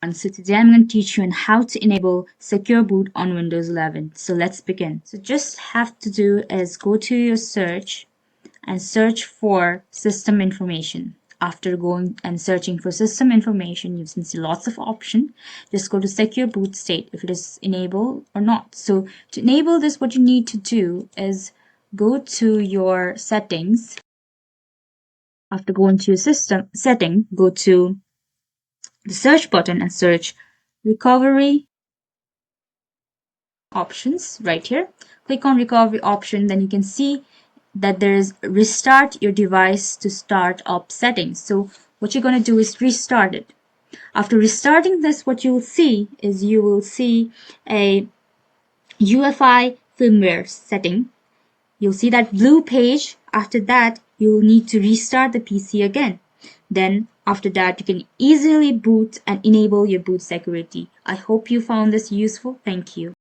And so today I'm going to teach you on how to enable secure boot on Windows 11. So let's begin. So just have to do is go to your search and search for system information. After going and searching for system information, you can see lots of options. Just go to secure boot state if it is enabled or not. So to enable this, what you need to do is go to your settings. After going to your system setting, go to the search button and search recovery options right here. Click on recovery option, then you can see that there is restart your device to start up settings. So what you're going to do is restart it. After restarting this, what you will see is you will see a UEFI firmware setting. You'll see that blue page. After that, you'll need to restart the PC again. Then after that, you can easily boot and enable your boot security. I hope you found this useful. Thank you.